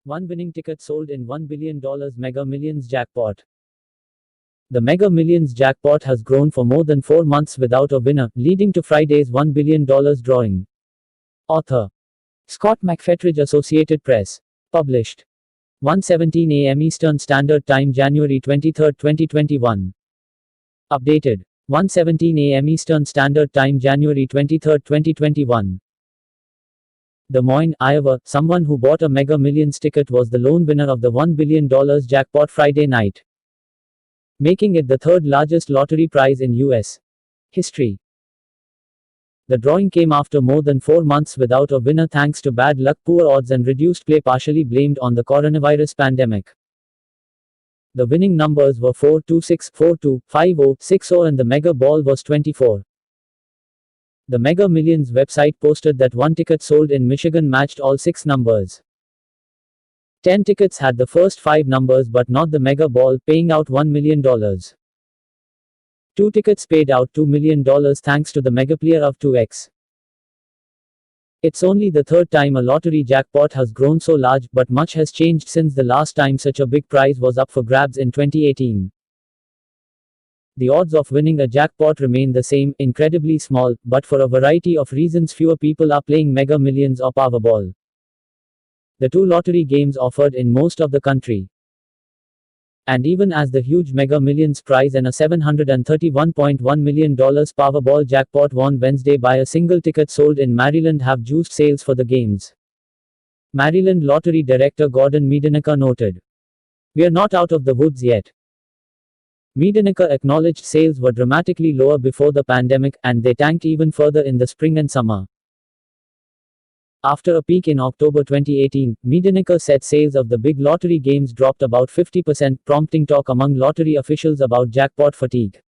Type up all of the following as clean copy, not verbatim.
One winning ticket sold in $1 billion Mega Millions jackpot. The Mega Millions jackpot has grown for more than 4 months without a winner, leading to Friday's $1 billion drawing. Author Scott McFetridge, Associated Press. Published 1:17 a.m. Eastern Standard Time, January 23, 2021. Updated 1:17 a.m. Eastern Standard Time, January 23, 2021. Des Moines, Iowa. Someone who bought a Mega Millions ticket was the lone winner of the $1 billion jackpot Friday night, making it the third largest lottery prize in U.S. history. The drawing came after more than 4 months without a winner thanks to bad luck, poor odds, and reduced play, partially blamed on the coronavirus pandemic. The winning numbers were 4, 2, 6, 4, 2, 5, 0, 6, 0, and the Mega Ball was 24. The Mega Millions website posted that one ticket sold in Michigan matched all 6 numbers. 10 tickets had the first 5 numbers but not the Mega Ball, paying out $1 million. 2 tickets paid out $2 million thanks to the Megaplayer of 2x. It's only the third time a lottery jackpot has grown so large, but much has changed since the last time such a big prize was up for grabs in 2018. The odds of winning a jackpot remain the same, incredibly small, but for a variety of reasons fewer people are playing Mega Millions or Powerball, the two lottery games offered in most of the country. And even as the huge Mega Millions prize and a $731.1 million Powerball jackpot won Wednesday by a single ticket sold in Maryland have juiced sales for the games, Maryland Lottery Director Gordon Miedenecker noted. "We are not out of the woods yet." Miedenecker acknowledged sales were dramatically lower before the pandemic, and they tanked even further in the spring and summer. After a peak in October 2018, Miedenecker said sales of the big lottery games dropped about 50%, prompting talk among lottery officials about jackpot fatigue.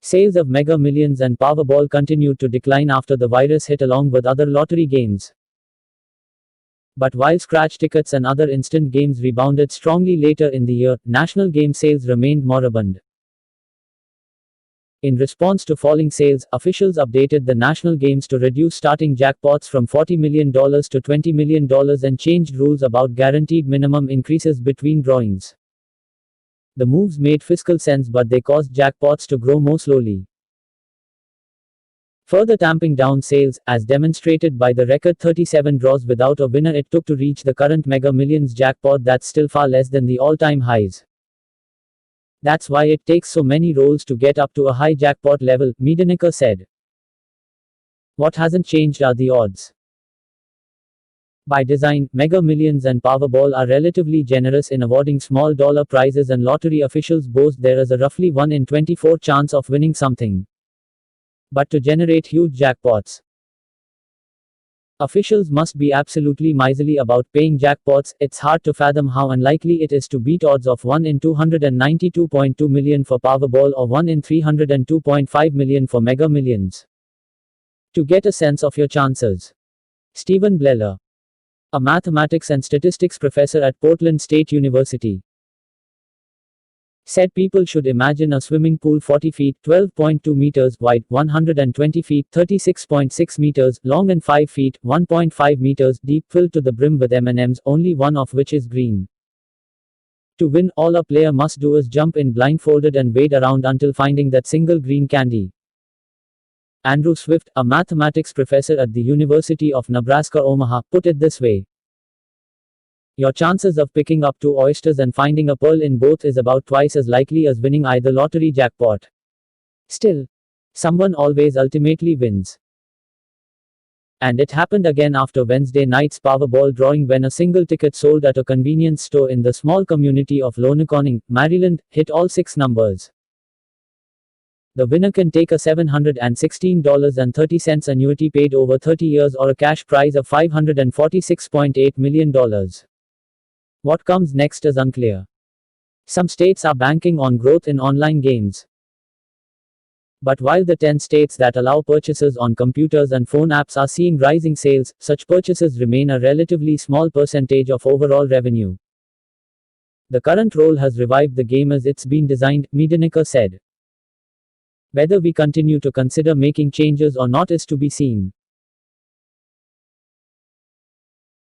Sales of Mega Millions and Powerball continued to decline after the virus hit, along with other lottery games. But while scratch tickets and other instant games rebounded strongly later in the year, national game sales remained moribund. In response to falling sales, officials updated the national games to reduce starting jackpots from $40 million to $20 million and changed rules about guaranteed minimum increases between drawings. The moves made fiscal sense, but they caused jackpots to grow more slowly, further tamping down sales, as demonstrated by the record 37 draws without a winner it took to reach the current Mega Millions jackpot that's still far less than the all-time highs. That's why it takes so many rolls to get up to a high jackpot level, Miedenecker said. What hasn't changed are the odds. By design, Mega Millions and Powerball are relatively generous in awarding small dollar prizes, and lottery officials boast there is a roughly 1 in 24 chance of winning something. But to generate huge jackpots, officials must be absolutely miserly about paying jackpots. It's hard to fathom how unlikely it is to beat odds of 1 in 292.2 million for Powerball or 1 in 302.5 million for Mega Millions. To get a sense of your chances, Stephen Bleller, a mathematics and statistics professor at Portland State University, said people should imagine a swimming pool 40 feet, 12.2 meters wide, 120 feet, 36.6 meters long, and 5 feet, 1.5 meters deep, filled to the brim with M&Ms, only one of which is green. To win, all a player must do is jump in blindfolded and wade around until finding that single green candy. Andrew Swift, a mathematics professor at the University of Nebraska-Omaha, put it this way: your chances of picking up 2 oysters and finding a pearl in both is about twice as likely as winning either lottery jackpot. Still, someone always ultimately wins. And it happened again after Wednesday night's Powerball drawing, when a single ticket sold at a convenience store in the small community of Lonaconning, Maryland, hit all 6 numbers. The winner can take a $716.30 annuity paid over 30 years or a cash prize of $546.8 million. What comes next is unclear. Some states are banking on growth in online games. But while the 10 states that allow purchases on computers and phone apps are seeing rising sales, such purchases remain a relatively small percentage of overall revenue. The current role has revived the game as it's been designed, Miedenecker said. Whether we continue to consider making changes or not is to be seen.